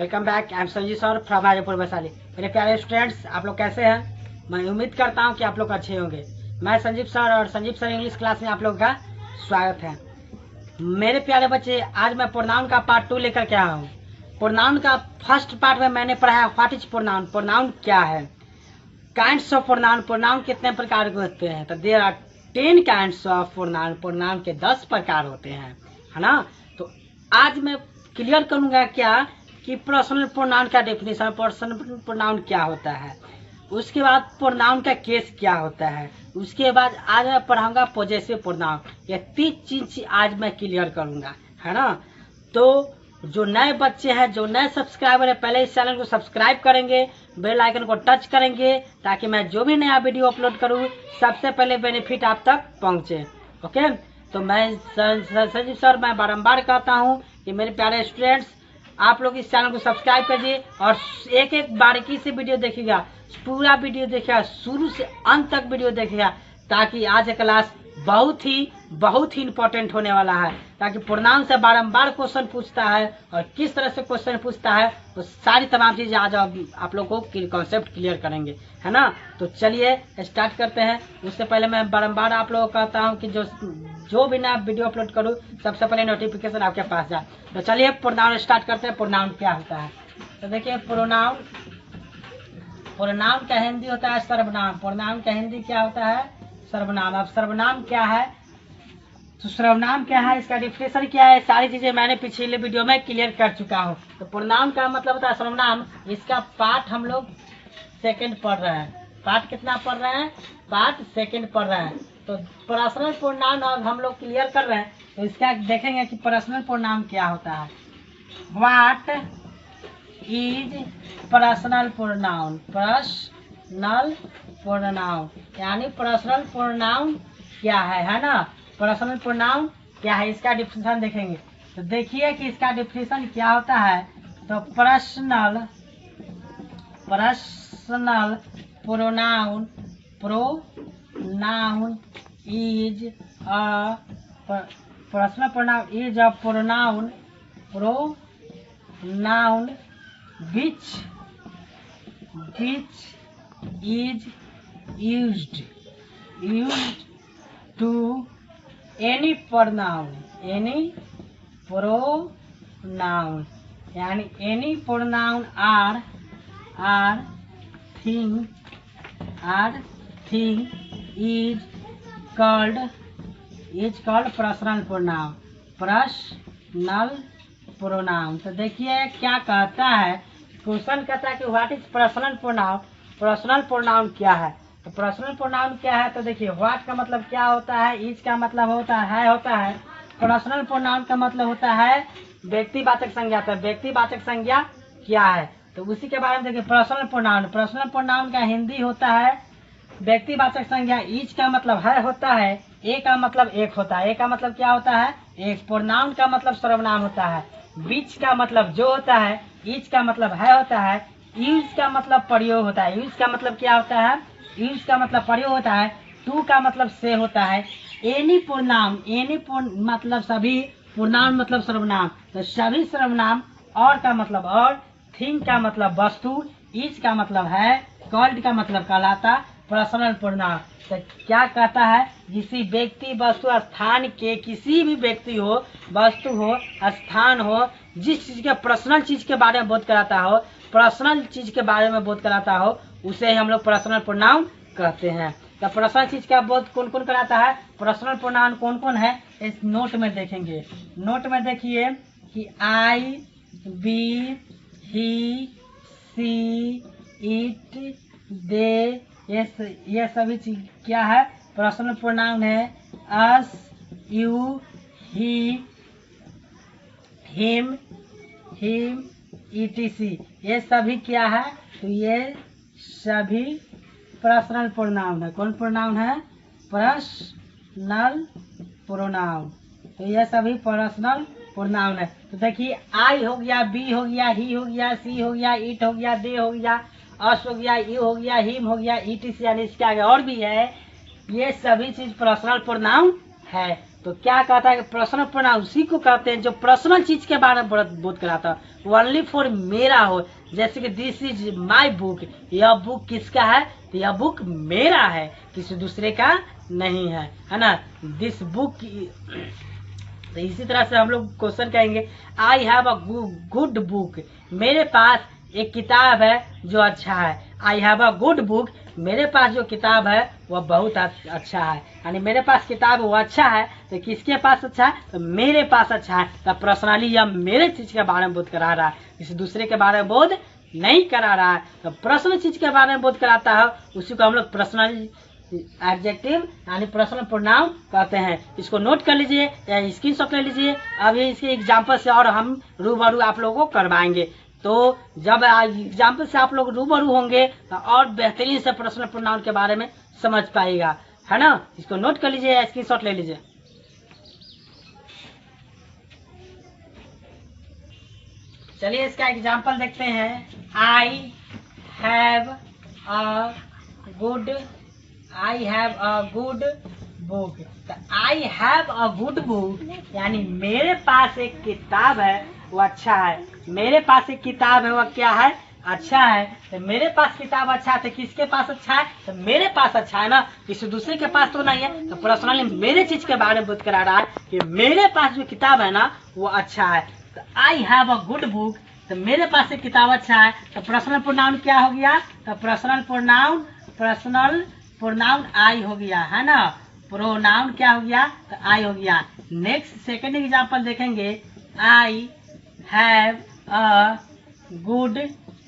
Welcome back. I am Sanjeev sir from Hajipur Vaishali. मेरे प्यारे students, आप लोग कैसे हैं? मैं उम्मीद करता हूं कि आप लोग अच्छे होंगे। मैं संजीव सर और संजीव सर इंग्लिश क्लास में आप लोग का स्वागत है। मेरे प्यारे बच्चे, आज मैं प्रोनाउन का पार्ट 2 लेकर के आया हूँ। प्रोनाउन का फर्स्ट पार्ट में मैंने पढ़ाया व्हाट इज प्रोनाउन, प्रोनाउन क्या है, काइंड्स ऑफ प्रोनाउन, प्रोनाउन कितने प्रकार के होते हैं। तो there are 10 kinds of pronoun, pronoun के 10 प्रकार होते हैं, है ना। तो आज मैं क्लियर करूंगा क्या कि पर्सनल प्रोनाउन का डेफिनेशन, पर्सनल प्रोनाउन क्या होता है, उसके बाद प्रोनाउन का केस क्या होता है, उसके बाद आज मैं पढ़ाऊंगा पॉजेसिव प्रोनाउन। ये 3 चीज आज मैं क्लियर करूंगा, है ना। तो जो नए बच्चे हैं, जो नए सब्सक्राइबर है, पहले इस चैनल को सब्सक्राइब करेंगे, बेल आइकन को टच करेंगे, ताकि मैं जो भी नया वीडियो अपलोड करूँ सबसे पहले बेनिफिट आप तक पहुँचे। ओके, तो मैं संजीव सर मैं बारम्बार कहता हूँ कि मेरे प्यारे स्टूडेंट्स, आप लोग इस चैनल को सब्सक्राइब कीजिए और एक एक बारीकी से वीडियो देखिएगा, पूरा वीडियो देखिएगा, शुरू से अंत तक वीडियो देखिएगा, ताकि आज का क्लास बहुत ही इंपॉर्टेंट होने वाला है। ताकि प्रोनाउन से बारंबार क्वेश्चन पूछता है और किस तरह से क्वेश्चन पूछता है, तो सारी तमाम चीजें आज आप लोग को कॉन्सेप्ट क्लियर करेंगे, है ना। तो चलिए स्टार्ट करते हैं। उससे पहले मैं बारंबार आप लोगों को कहता हूँ कि जो भी ना वीडियो अपलोड करूँ सबसे पहले नोटिफिकेशन आपके पास जाए। तो चलिए प्रोनाउन स्टार्ट करते हैं। प्रोनाउन क्या होता है, तो देखिए प्रोनाउन का हिंदी होता है सर्वनाम। प्रोनाउन का हिंदी क्या होता है? सर्वनाम। अब सर्वनाम क्या है, तो सर्वनाम क्या है, इसका डिफिनेशन क्या है, सारी चीजें मैंने पिछले वीडियो में क्लियर कर चुका हूँ। तो प्रोनाउन का मतलब होता है सर्वनाम। इसका पार्ट हम लोग सेकंड पढ़ रहे हैं। पार्ट कितना पढ़ रहे हैं? पार्ट सेकंड पढ़ रहे हैं। तो पर्सनल प्रोनाउन अब हम लोग क्लियर कर रहे हैं। तो इसका देखेंगे कि पर्सनल प्रोनाउन क्या होता है। What is personal pronoun, personal pronoun यानी पर्सनल प्रोनाउन क्या है ना। पर्सनल प्रोनाउन क्या है, इसका डिफिनेशन देखेंगे। तो देखिए कि इसका डिफिनेशन क्या होता है। तो personal pronoun is a personal pronoun is a pronoun which is used to any pronoun यानी any pronoun or thing is called personal pronoun. तो देखिए क्या कहता है, क्वेश्चन कहता है कि what is personal pronoun, personal pronoun क्या है। तो पर्सनल प्रोनाउन क्या है, तो देखिए व्हाट का मतलब क्या होता है, इज का मतलब होता है। पर्सनल प्रोनाउन का मतलब होता है व्यक्तिवाचक संज्ञा। तो व्यक्तिवाचक संज्ञा क्या है, तो उसी के बारे में देखिए। पर्सनल प्रोनाउन का हिंदी होता है व्यक्तिवाचक संज्ञा। इज का मतलब है होता है, ए का मतलब एक होता है। ए का मतलब क्या होता है? एक। प्रोनाउन का मतलब सर्वनाम होता है। बीच का मतलब जो होता है। इज का मतलब है होता है। यूज का मतलब प्रयोग होता है। यूज का मतलब क्या होता है? यूज का मतलब प्रयोग होता है। टू का मतलब से होता है। एनी प्रोनाउन मतलब सभी, प्रोनाउन मतलब सर्वनाम, तो सभी सर्वनाम। और का मतलब और, थिंग का मतलब वस्तु, इज का मतलब है, कॉल्ड का मतलब कहलाता, पर्सनल प्रोनाउन। तो क्या कहता है, किसी व्यक्ति वस्तु स्थान के, किसी भी व्यक्ति हो, वस्तु हो, स्थान हो, जिस चीज के पर्सनल चीज के बारे में बोध कराता हो, पर्सनल चीज के बारे में बोध कराता हो, उसे हम लोग पर्सनल प्रोनाउन कहते हैं। तो पर्सनल चीज का बोध कौन कौन कराता है, पर्सनल प्रोनाउन कौन कौन है, इस नोट में देखेंगे। नोट में देखिए कि आई, बी, ही, सी, इट, दे, ये सभी चीज क्या है, पर्सनल प्रोनाउन है। अस, यू, ही, हिम, etc, ये सभी क्या है, तो ये सभी पर्सनल प्रोनाउन है। कौन प्रोनाउन है? Personal pronoun. तो ये सभी पर्सनल प्रोनाउन है। तो देखिए आई हो गया, बी हो गया, ही हो गया, सी हो गया, इट हो गया, दे हो गया, अस हो गया, यू हो गया, हिम हो गया, etc यानी इसके आगे और भी है। ये सभी चीज पर्सनल प्रोनाउन है। तो क्या कहता है कि पर्सनल प्रोनाउन उसी को कहते हैं जो पर्सनल चीज के बारे में बोध कराता है। ओनली फॉर मेरा हो, जैसे कि दिस इज माई बुक, यह बुक किसका है, तो यह बुक मेरा है, किसी दूसरे का नहीं है ना। दिस बुक, तो इसी तरह से हम लोग क्वेश्चन कहेंगे आई हैव अ गुड बुक, मेरे पास एक किताब है जो अच्छा है। आई हैव अ गुड बुक, मेरे पास जो किताब है वह बहुत अच्छा है, यानी मेरे पास किताब वो अच्छा है, तो किसके पास अच्छा है, तो मेरे पास अच्छा है। तो पर्सनली यह मेरे चीज के बारे में बोध करा रहा है, किसी दूसरे के बारे में बोध नहीं करा रहा है। तो पर्सनल चीज के बारे में बोध कराता है, उसी को हम लोग पर्सनल एडजेक्टिव यानी पर्सनल प्रोनाउन कहते हैं। इसको नोट कर लीजिए या स्क्रीनशॉट ले लीजिए। अब ये इसके एग्जाम्पल से और हम रूबरू आप लोगों को करवाएंगे। तो जब एग्जाम्पल से आप लोग रूबरू होंगे तो और बेहतरीन से पर्सनल प्रोनाउन के बारे में समझ पाएगा, है ना। इसको नोट कर लीजिए या स्क्रीनशॉट ले लीजिए। चलिए इसका एग्जाम्पल देखते हैं। I have a good book. तो I have a good book यानी मेरे पास एक किताब है वो अच्छा है। मेरे पास एक किताब है वह क्या है, अच्छा है। तो मेरे पास किताब अच्छा है, तो किसके पास अच्छा है, तो मेरे पास अच्छा है ना, किसी दूसरे के पास तो नहीं है। तो पर्सनली मेरे चीज के बारे में बात करा रहा है कि मेरे पास जो किताब है ना वो अच्छा है। तो I have a good book, तो मेरे पास एक किताब अच्छा है। तो पर्सनल प्रोनाउन क्या हो गया, तो पर्सनल प्रोनाउन आई हो गया, है ना। प्रोनाउन क्या हो गया, तो आई हो गया। नेक्स्ट सेकंड एग्जांपल देखेंगे। आई have a good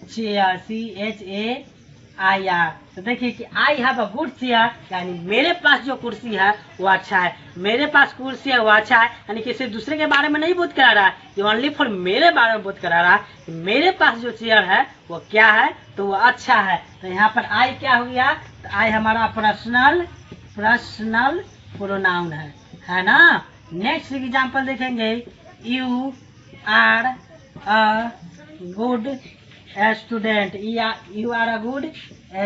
chair, CHAIR। तो देखिए कि आई हैव अ गुड चेयर यानी मेरे पास जो कुर्सी है वो अच्छा है। मेरे पास कुर्सी है वो अच्छा है, यानी किसी दूसरे के बारे में नहीं बोध करा रहा है, ये ओनली फॉर मेरे बारे में बोध करा रहा है। मेरे पास जो चेयर है वो क्या है, तो वो अच्छा है। तो यहाँ पर आई क्या हो गया, तो आई हमारा पर्सनल प्रोनाउन है ना। नेक्स्ट एग्जांपल देखेंगे। You are a good student, you are a good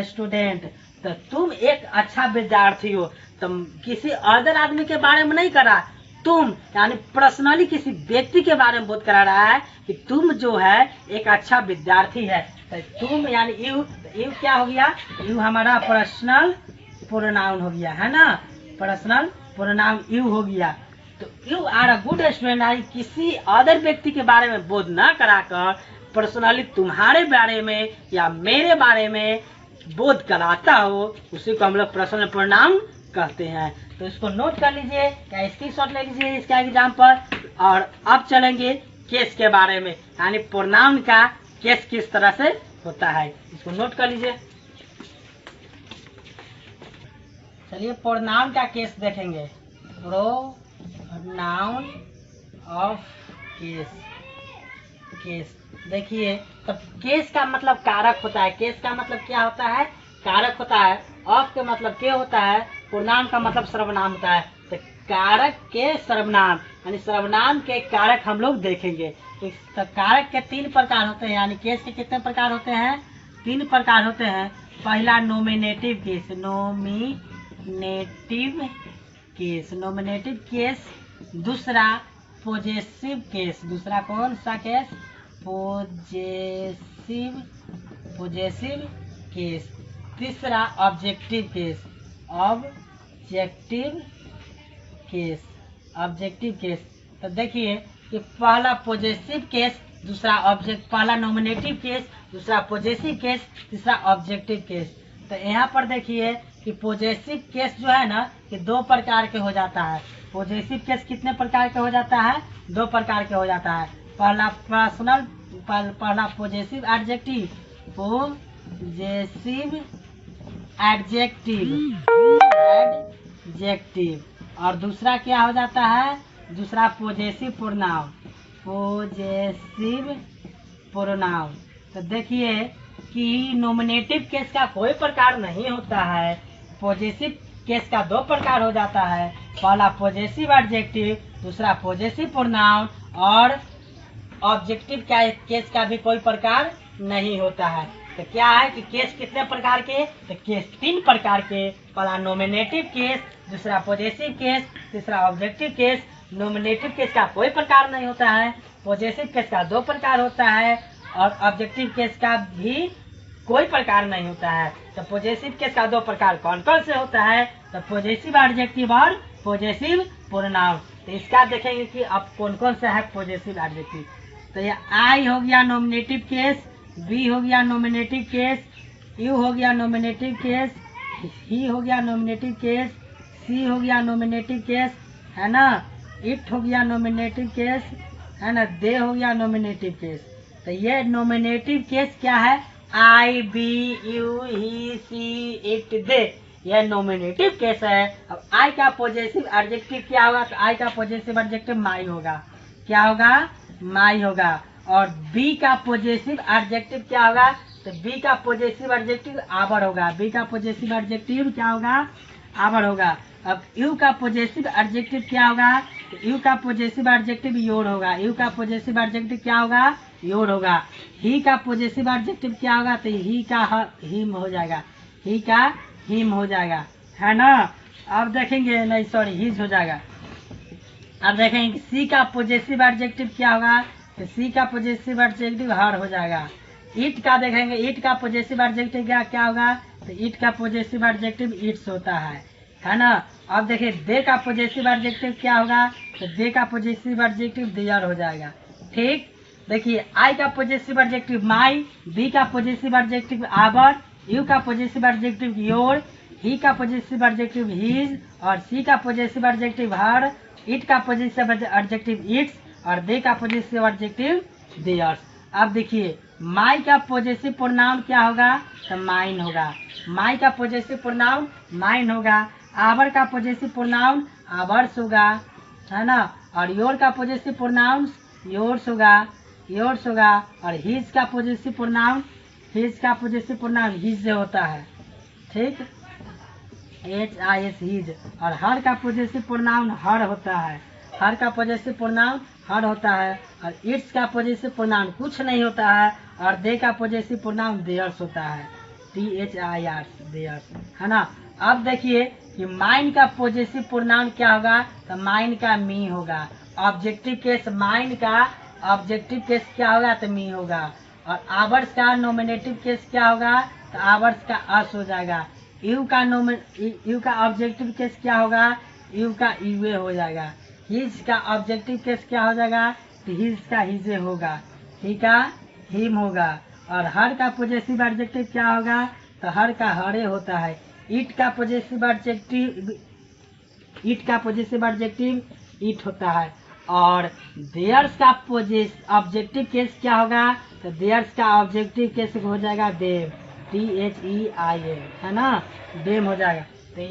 student. तो तुम एक अच्छा विद्यार्थी हो। तुम किसी अदर आदमी के बारे में नहीं करा, तुम यानी पर्सनली किसी व्यक्ति के बारे में बोध करा रहा है कि तुम जो है एक अच्छा विद्यार्थी है। तो तुम यानी यू क्या हो गया, यू हमारा पर्सनल प्रोनाउन हो गया, है ना। पर्सनल प्रोनाउन यू हो गया। तो you are a good student यानी किसी अदर व्यक्ति के बारे में बोध ना कराकर पर्सनली तुम्हारे बारे में या मेरे बारे में बोध कराता हो, उसी को हम लोग पर्सनल प्रोनाउन कहते हैं। तो इसको नोट कर लीजिए या स्क्रीनशॉट ले लीजिए इसका एग्जांपल। और अब चलेंगे केस के बारे में, यानी प्रोनाउन का केस किस तरह से होता है, इसको नोट कर लीजिए। चलिए प्रोनाउन का केस देखेंगे। प्रोनाउन ऑफ केस देखिए, तो केस का मतलब कारक होता है। केस का मतलब क्या होता है, कारक होता है। ऑफ का मतलब क्या होता है, प्रोनाउन का मतलब सर्वनाम होता है। तो कारक के सर्वनाम यानी सर्वनाम के कारक हम लोग देखेंगे। तो कारक के 3 प्रकार होते हैं, यानी केस के कितने प्रकार होते हैं, 3 प्रकार होते हैं। पहला नॉमिनेटिव केस, दूसरा पॉजेसिव केस, दूसरा कौन सा केस, पॉजेसिव केस। तीसरा ऑब्जेक्टिव केस। तो देखिए कि पहला पॉजेसिव केस, दूसरा पहला नॉमिनेटिव केस, दूसरा पॉजेसिव केस, तीसरा ऑब्जेक्टिव केस। तो यहाँ पर देखिए कि पॉजेसिव केस जो है ना कि 2 प्रकार के हो जाता है। पॉजेसिव केस कितने प्रकार के हो जाता है, 2 प्रकार के हो जाता है। पहला पॉजेसिव एडजेक्टिव और दूसरा क्या हो जाता है, दूसरा पॉजेसिव प्रोनाउन। तो देखिए कि नॉमिनेटिव केस का कोई प्रकार नहीं होता है। पॉजेसिव केस का 2 प्रकार हो जाता है, पहला पॉजेसिव एडजेक्टिव, दूसरा पॉजेसिव प्रोनाउन। और ऑब्जेक्टिव केस का भी कोई प्रकार नहीं होता है। तो क्या है कि केस कितने प्रकार के, तो केस 3 प्रकार के। पहला नॉमिनेटिव केस, दूसरा पॉजिटिव केस, तीसरा ऑब्जेक्टिव केस। नॉमिनेटिव केस का कोई प्रकार नहीं होता है, पॉजिटिव केस का 2 प्रकार होता है और ऑब्जेक्टिव केस का भी कोई प्रकार नहीं होता है। तो पॉजिटिव केस का 2 प्रकार कौन कौन से होता है, तो पॉजिटिव एडजेक्टिव और पॉजिटिव प्रोनाउन। तो इसका देखेंगे कि अब कौन कौन सा है पॉजिटिव एडजेक्टिव। तो ये आई हो गया नॉमिनेटिव केस, बी हो गया नॉमिनेटिव केस, यू हो गया नॉमिनेटिव केस, ही हो गया नॉमिनेटिव केस, सी हो गया नॉमिनेटिव केस, है ना, इट हो गया नॉमिनेटिव केस, है ना, दे हो गया नॉमिनेटिव केस। तो ये नॉमिनेटिव केस क्या है, I, we, you, he, she, it, they, यह नॉमिनेटिव केस है। अब आई का पॉजिटिव एडजेक्टिव क्या होगा, तो आई का पॉजिटिव एडजेक्टिव माई होगा। क्या होगा, माई होगा। और बी का पॉजिटिव एडजेक्टिव क्या होगा, तो बी का पॉजिटिव एडजेक्टिव आवर होगा। बी का पॉजिटिव एडजेक्टिव क्या होगा, आवर होगा। अब यू का पॉजिटिव एडजेक्टिव क्या होगा, तो यू का पॉजिटिव एडजेक्टिव योर होगा। यू का पॉजिटिव एडजेक्टिव क्या होगा, योर होगा। ही का पॉजिटिव एडजेक्टिव क्या होगा, तो ही का हिम हो जाएगा। ही का हिम हो जाएगा, है ना। अब देखेंगे, नहीं सॉरी, हिज हो जाएगा। अब देखेंगे कि सी का पॉजिटिव एडजेक्टिव क्या होगा, तो सी का पॉजिटिव एडजेक्टिव हर हो जाएगा। इट का देखेंगे, इट का पॉजिटिव एडजेक्टिव क्या होगा, तो इट का पॉजिटिव एडजेक्टिव इट्स होता है ना। अब देखिए दे का पॉजिटिव एडजेक्टिव क्या होगा, तो दे का पॉजिटिव एडजेक्टिव देयर हो जाएगा। ठीक, देखिए आई का पॉजिटिव एडजेक्टिव माई, बी का पॉजिटिव एडजेक्टिव आवर, यू का पॉजिटिव एडजेक्टिव योर, ही का पॉजिटिव एडजेक्टिव हिज और सी का पॉजिटिव एडजेक्टिव हर, इट का पॉजिटिव एडजेक्टिव इट्स और दे का पॉजिटिव एडजेक्टिव देयर्स। अब देखिए माई का पॉजिटिव प्रोनाउन क्या होगा, तो माइन होगा। माई का पॉजिटिव प्रोनाउन माइन होगा। आवर का पॉजिटिव प्रोनाउन आवर्स होगा, है ना। और योर का पॉजिटिव प्रोनाउन योर्स होगा, योर्स होगा। और हिज का पॉजिटिव प्रोनाउन, हिज का पॉजिटिव प्रोनाउन हिज होता है। ठीक, HIS हिज। और हर का पॉजिटिव प्रोनाउन हर होता है। हर का पॉजिटिव प्रोनाउन हर होता है। और इट्स का पॉजिटिव प्रोनाउन कुछ नहीं होता है। और दे का पॉजिटिव प्रोनाउन देयर्स होता है, THIRS, देयर्स, है ना। अब देखिए कि माइन का पॉजिटिव प्रोनाउन क्या होगा, तो माइन का मी होगा। ऑब्जेक्टिव केस माइन का ऑब्जेक्टिव केस क्या होगा, तो मी होगा। और आवर्स का नॉमिनेटिव केस क्या होगा, तो आवर्स का अस हो जाएगा। यू का ऑब्जेक्टिव केस क्या होगा, यू का यूए हो जाएगा। हिज का ऑब्जेक्टिव केस क्या हो जाएगा, तो हिज का हिजे होगा। ही का हिम होगा। और हर का पॉजिटिव एडजेक्टिव क्या होगा, तो हर का हरे होता है। इट का पॉजिटिव एडजेक्टिव, इट का पॉजिटिव एडजेक्टिव इट होता है। और देयर्स का ऑब्जेक्टिव केस क्या होगा, तो देयर्स का ऑब्जेक्टिव केस हो जाएगा देव, THEIM, है ना, देम हो जाएगा। तो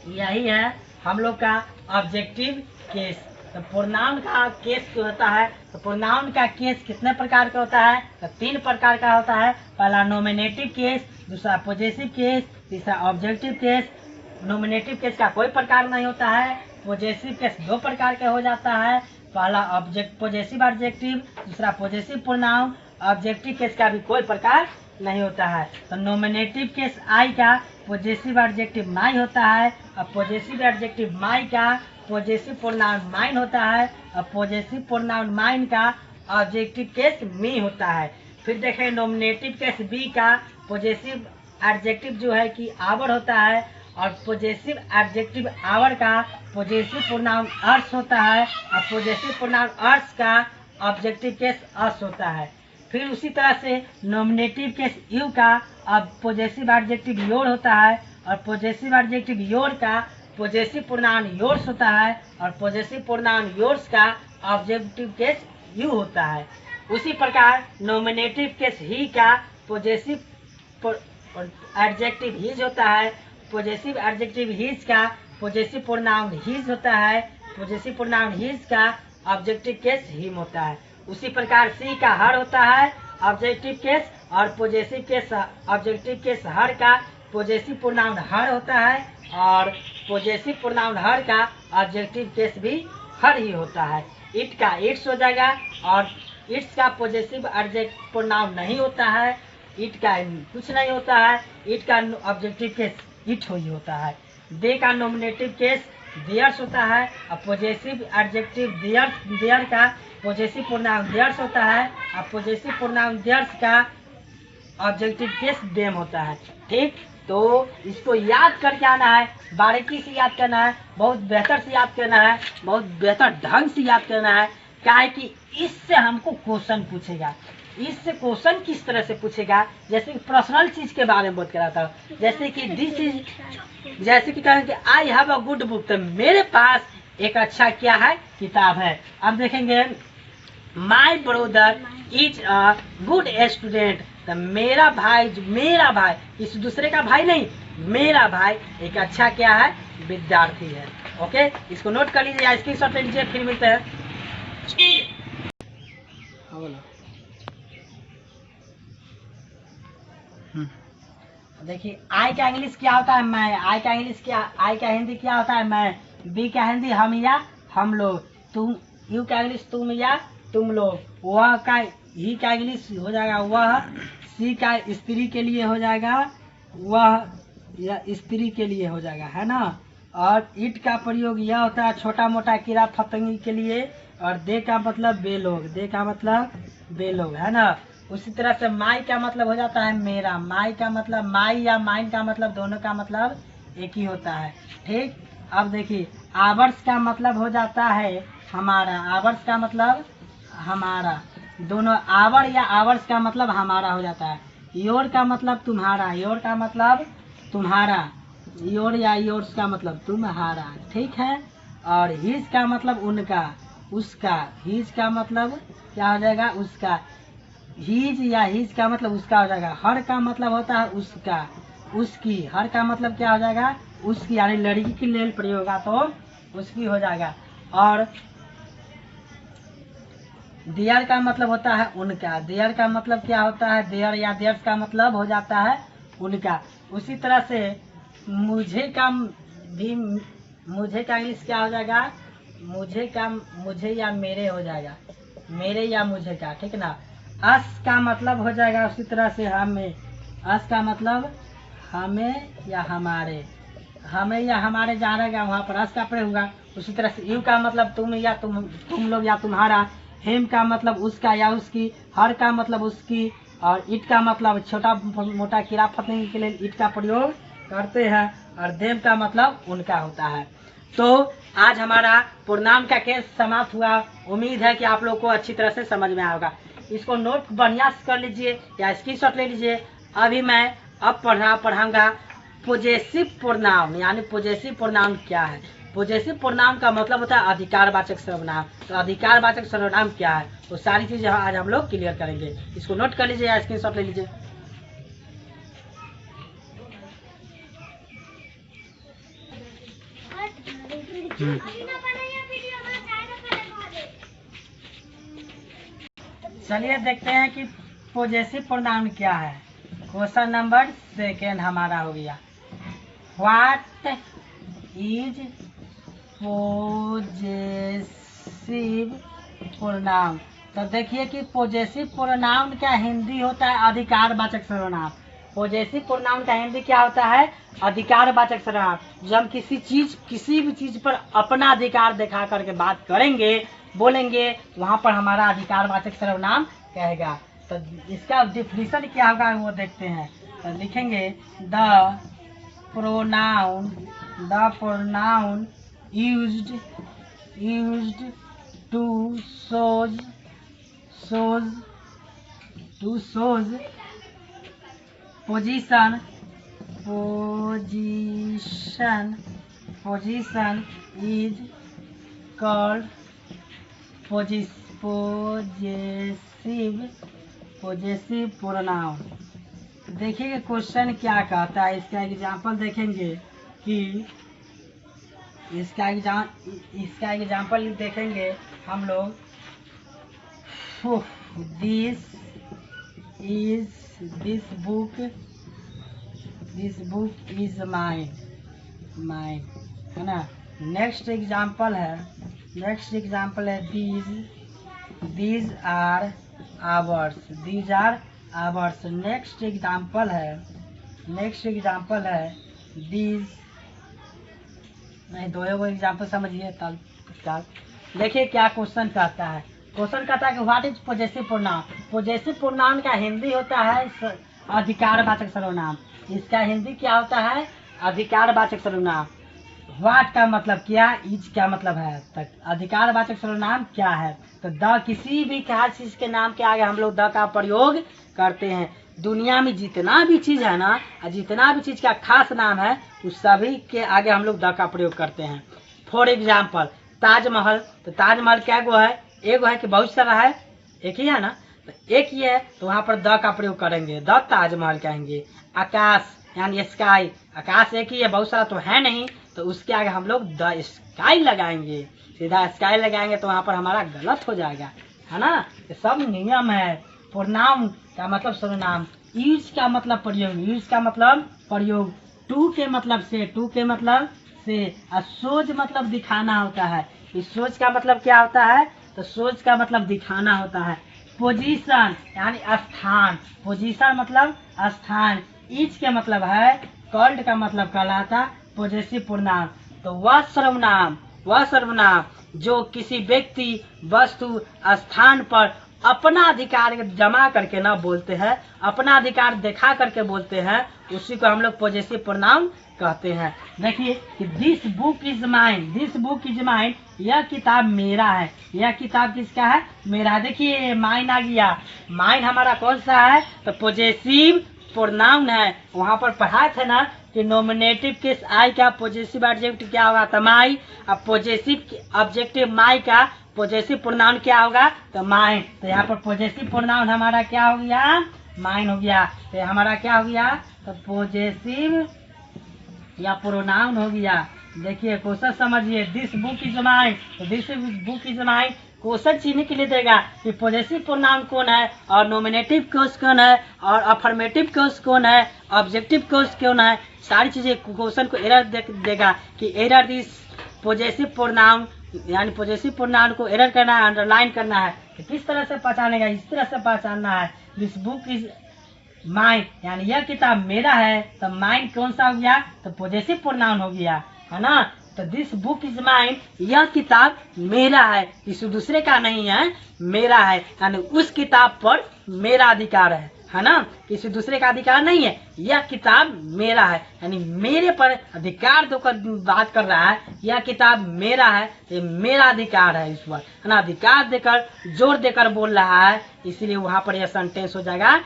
यही है हम लोग का ऑब्जेक्टिव केस। तो प्रोनाउन का केस जो होता है, तो प्रोनाउन का केस कितने प्रकार का होता है, तो 3 प्रकार का होता है। पहला नॉमिनेटिव केस, दूसरा पॉजिटिव केस, तीसरा ऑब्जेक्टिव केस। नॉमिनेटिव केस का कोई प्रकार नहीं होता है। पॉजिटिव केस 2 प्रकार का हो जाता है। पहला पॉजिटिव एडजेक्टिव, दूसरा पॉजिटिव प्रोनाउन। ऑब्जेक्टिव केस का भी कोई प्रकार नहीं होता है। तो नॉमिनेटिव केस आई का पॉजिटिव एडजेक्टिव माई होता है। और पॉजिटिव एडजेक्टिव माई का पॉजिटिव प्रोनाउन माइन होता है। और पॉजिटिव प्रोनाउन माइन का ऑब्जेक्टिव केस मी होता है। फिर देखें नॉमिनेटिव केस बी का पॉजिटिव एडजेक्टिव जो है कि आवर होता है। और पॉजिटिव एडजेक्टिव आवर का पॉजिटिव प्रोनाउन अर्स होता है। और पॉजिटिव प्रोनाउन अर्स का ऑब्जेक्टिव केस अस होता है। फिर उसी तरह से नॉमिनेटिव केस यू का अब पॉजिटिव एडजेक्टिव योर होता है। और पॉजिटिव एडजेक्टिव योर का पॉजिटिव प्रोनाउन योर्स होता है। और पॉजिटिव प्रोनाउन योर्स का ऑब्जेक्टिव केस यू होता है। उसी प्रकार नॉमिनेटिव केस ही का पॉजिटिव एडजेक्टिव हिज होता है। पॉजिटिव एडजेक्टिव हिज का पॉजिटिव प्रोनाउन हिज होता है। पॉजिटिव प्रोनाउन हिज का ऑब्जेक्टिव केस हिम होता है। उसी प्रकार सी का हर होता है ऑब्जेक्टिव केस। और पॉजिटिव केस ऑब्जेक्टिव केस हर का पॉजिटिव प्रोनाउन हर होता है। और पॉजिटिव प्रोनाउन हर का ऑब्जेक्टिव केस भी हर ही होता है। इट का इट्स हो जाएगा। और इट्स का पॉजेसिव एडजेक्टिव प्रोनाउन नहीं होता है, इट का कुछ नहीं होता है, इट का ऑब्जेक्टिव केस इट ही होता है, दे का नॉमिनेटिव केस देयर्स होता है, और पॉजेसिव एडजेक्टिव देयर का पॉजेसिव प्रोनाउन देयर्स होता है, और पॉजेसिव प्रोनाउन देयर्स का ऑब्जेक्टिव केस देम होता है। ठीक, तो इसको याद करके आना है, बारीकी से याद करना है, बहुत बेहतर से याद करना है, बहुत बेहतर ढंग से याद करना है। क्या है कि इससे हमको क्वेश्चन पूछेगा। इससे क्वेश्चन किस तरह से पूछेगा, जैसे कि पर्सनल चीज के बारे में बात कर रहा था, जैसे कि दिस इज, जैसे कि कहें कि आई हैव अ गुड बुक, तो मेरे पास एक अच्छा क्या है, किताब है। अब देखेंगे my brother is a good student, तो मेरा भाई इस दूसरे का भाई नहीं, मेरा भाई एक अच्छा क्या है, विद्यार्थी है। ओके, इसको नोट कर लीजिए, स्क्रीनशॉट ले लीजिए, फिर मिलते हैं। देखिए आई का इंग्लिश क्या होता है, मैं। आई का इंग्लिश क्या, आई का हिंदी क्या होता है, मैं। बी का हिंदी हम या हम लोग। तुम, यू का इंग्लिश तुम या तुम लोग। वह का, ही का इंग्लिश हो जाएगा वह। सी का स्त्री के लिए हो जाएगा वह, या स्त्री के लिए हो जाएगा, है ना। और इट का प्रयोग यह होता है छोटा मोटा कीड़ा फतंगी के लिए। और दे का मतलब बे लोग, दे का मतलब बे लोग, है ना। उसी तरह से माई का मतलब हो जाता है मेरा। माई का मतलब, माई या माइन का मतलब दोनों का मतलब एक ही होता है। ठीक, अब देखिए आवर्स का मतलब हो जाता है हमारा। आवर्स का मतलब हमारा, दोनों आवर या आवर्स का मतलब हमारा हो जाता है। योर का मतलब तुम्हारा, योर का मतलब तुम्हारा, योर या योर्स का मतलब तुम्हारा। ठीक है, और हिज का मतलब उनका, उसका। हिज का मतलब क्या हो जाएगा, उसका। हीज या हीज का मतलब उसका हो जाएगा। हर का मतलब होता है उसका, उसकी। हर का मतलब क्या हो जाएगा, उसकी, यानी लड़की के लिए प्रयोग होगा तो उसकी हो जाएगा। और देयर का मतलब होता है उनका। देयर का मतलब क्या होता है, देयर या देयर्स का मतलब हो जाता है उनका। उसी तरह से मुझे का भी, मुझे का इंग्लिश क्या हो जाएगा, मुझे का मुझे या मेरे हो जाएगा, मेरे या मुझे का। ठीक ना। अस का मतलब हो जाएगा उसी तरह से हमें। अस का मतलब हमें या हमारे, हमें या हमारे जहाँ रहेगा वहाँ पर अस का प्रयोग होगा। उसी तरह से यू का मतलब तुम या तुम लोग या तुम्हारा। हेम का मतलब उसका या उसकी। हर का मतलब उसकी। और इट का मतलब छोटा मोटा कीड़ा फतंगी के लिए इट का प्रयोग करते हैं। और देम का मतलब उनका होता है। तो आज हमारा प्रोनाउन का केस समाप्त हुआ। उम्मीद है कि आप लोग को अच्छी तरह से समझ में आएगा। इसको नोट बढ़िया से कर लीजिए या स्क्रीनशॉट ले लीजिए। अभी मैं अब पढ़ाऊंगा पॉजेसिव प्रोनाउन, यानी पॉजेसिव प्रोनाउन क्या है। पॉजेसिव प्रोनाउन का मतलब होता है अधिकारवाचक सर्वनाम। तो अधिकारवाचक सर्वनाम क्या है, वो सारी चीजें आज हम लोग क्लियर करेंगे। इसको नोट कर लीजिए या स्क्रीनशॉट ले लीजिए। चलिए देखते हैं कि पॉजेसिव प्रोनाउन क्या है। क्वेश्चन नंबर 2 हमारा हो गया, व्हाट इज पॉजेसिव प्रोनाउन। तो देखिए कि पॉजेसिव प्रोनाउन का हिंदी होता है अधिकारवाचक सर्वनाम। पॉजेसिव प्रोनाउन का हिंदी क्या होता है, अधिकारवाचक सर्वनाम। जब हम किसी भी चीज पर अपना अधिकार दिखा करके बात करेंगे, बोलेंगे, वहां पर हमारा अधिकारवाचक सर्वनाम कहेगा। तो इसका डिफिनीशन क्या होगा वो देखते हैं। तो लिखेंगे the pronoun used to shows position is called possessive pronoun। देखिए क्वेश्चन क्या कहता है, इसका एग्जाम्पल देखेंगे कि इसका एग्जाम्पल देखेंगे हम लोग। दिस बुक इज माइन, है ना। नेक्स्ट एग्जाम्पल है, these are hours, these are hours। Next example है these, नहीं दो एग्जाम्पल समझिए तत्काल। देखिए क्या क्वेश्चन कहता है। क्वेश्चन कहता है कि what is possessive pronoun. Possessive pronoun का हिंदी होता है अधिकारवाचक सर्वनाम। इसका हिंदी क्या होता है? अधिकारवाचक सर्वनाम। व्हाट का मतलब क्या, इज का मतलब है। तक अधिकारवाचक सर्वनाम क्या है? तो द, किसी भी खास चीज के नाम के आगे हम लोग द का प्रयोग करते हैं। दुनिया में जितना भी चीज है ना, जितना भी चीज का खास नाम है, उस सभी के आगे हम लोग द का प्रयोग करते हैं। फॉर एग्जाम्पल ताजमहल, तो ताजमहल क्या गो है? एक है कि बहुत सारा है? एक ही है ना, तो एक ही है, तो वहां पर द का प्रयोग करेंगे, द ताजमहल कहेंगे। आकाश यानी स्काई, आकाश एक ही है, बहुत सारा तो है नहीं, तो उसके आगे हम लोग द स्काई लगाएंगे। सीधा स्काई लगाएंगे तो वहां पर हमारा गलत हो जाएगा, है ना। ये सब नियम है। प्रोनाउन का मतलब सर्वनाम, यूज का मतलब प्रयोग, यूज का मतलब प्रयोग, टू के मतलब से, टू के मतलब से, और सोच मतलब दिखाना होता है। इस सोच का मतलब क्या होता है? तो सोच का मतलब दिखाना होता है। पोजीशन यानी स्थान, पोजीशन मतलब स्थान। ईच के मतलब है, कॉल्ड का मतलब कहलाता पॉजेसिव प्रोनाउन। तो वह सर्वनाम जो किसी व्यक्ति, वस्तु, स्थान पर अपना अधिकार जमा करके ना बोलते हैं, अपना अधिकार दिखा करके बोलते हैं, उसी को हम लोग पॉजेसिव प्रोनाउन कहते हैं। देखिए कि this book is mine, this book is mine, यह किताब मेरा है। यह किताब किसका है? मेरा। देखिए माइन आ गया। माइन हमारा कौन सा है? तो पॉजेसिव प्रोनाउन है। वहां पर पढ़ा थे ना कि नॉमिनेटिव केस आई का पॉजेसिव एडजेक्टिव क्या होगा? तो माई। अब पॉजेसिव ऑब्जेक्टिव माई का पॉजेसिव प्रोनाउन क्या होगा? तो माइन। तो यहाँ पर पॉजेसिव प्रोनाउन हमारा क्या हो गया? माइन हो गया। तो हमारा क्या हो गया? तो पॉजेसिव या प्रोनाउन हो गया। देखिए क्वेश्चन समझिए, दिस बुक इज माइन, तो this book is mine question चीनी के लिए देगा कि पॉजेसिव प्रोनाउन कौन है, और नॉमिनेटिव क्लोज कौन है, और अफर्मेटिव क्लोज कौन है, ऑब्जेक्टिव क्लोज कौन है। सारी चीजें क्वेश्चन को एरर देगा कि एरर दिस पॉजेसिव प्रोनाउन, यानी पॉजेसिव प्रोनाउन को एरर करना है, अंडरलाइन करना है। तो किस तरह से पहचानेगा? इस तरह से पहचानना है। दिस बुक इज माइन यानी यह किताब मेरा है, तो माइन कौन सा हो गया? तो पॉजेसिव प्रोनाउन हो गया, है ना। तो दिस बुक इज माइन, यह किताब मेरा है, किसी दूसरे का नहीं है, मेरा है। यानी उस किताब पर मेरा अधिकार है ना, किसी दूसरे का अधिकार नहीं है। यह किताब मेरा है, यानी मेरे पर अधिकार देकर बात कर रहा है। यह किताब मेरा है, ये मेरा अधिकार है इस पर, है ना। अधिकार देकर, जोर देकर बोल रहा है, इसीलिए वहां पर यह सेंटेंस हो जाएगा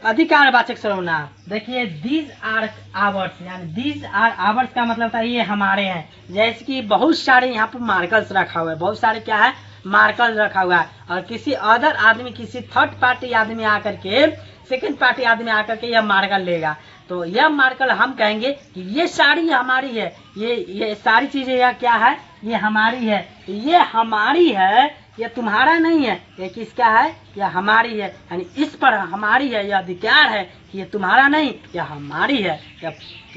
अधिकारवाचक सर्वनाम। देखिए दीज आर आवर्स, यानी दीज आर आवर्स का मतलब था ये हमारे हैं। जैसे कि बहुत सारे यहाँ पर मार्कल्स रखा हुआ है, बहुत सारे क्या है? मार्कल रखा हुआ है। और किसी अदर आदमी, किसी थर्ड पार्टी आदमी आकर के, सेकंड पार्टी आदमी आकर के यह मार्कल लेगा, तो यह मार्कल हम कहेंगे कि ये साड़ी हमारी है, ये सारी चीजें यह क्या है? ये हमारी है। ये हमारी है, ये तुम्हारा नहीं है। ये किसका है? यह हमारी है, यानी इस पर हमारी है, यह अधिकार है कि ये तुम्हारा नहीं, यह हमारी है।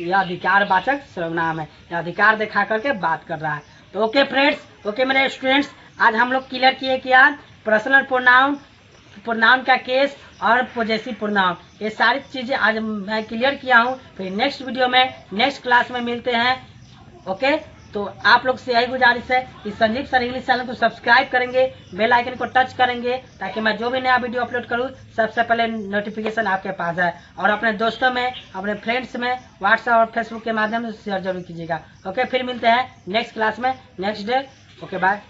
यह अधिकारवाचक सर्वनाम है, यह अधिकार दिखा करके बात कर रहा है। तो ओके फ्रेंड्स, ओके मेरे स्टूडेंट्स, आज हम लोग क्लियर किए कि यार पर्सनल प्रोनाउन, प्रोनाउन का केस और पॉजेसिव प्रोनाउन, ये सारी चीजें आज मैं क्लियर किया हूँ। फिर नेक्स्ट वीडियो में, नेक्स्ट क्लास में मिलते हैं। ओके, तो आप लोग से यही गुजारिश है कि संजीव सर इंग्लिश चैनल को सब्सक्राइब करेंगे, बेल आइकन को टच करेंगे, ताकि मैं जो भी नया वीडियो अपलोड करूँ सबसे पहले नोटिफिकेशन आपके पास है। और अपने दोस्तों में, अपने फ्रेंड्स में व्हाट्सएप और फेसबुक के माध्यम से शेयर जरूर कीजिएगा। ओके, फिर मिलते हैं नेक्स्ट क्लास में, नेक्स्ट डे। Okay bye.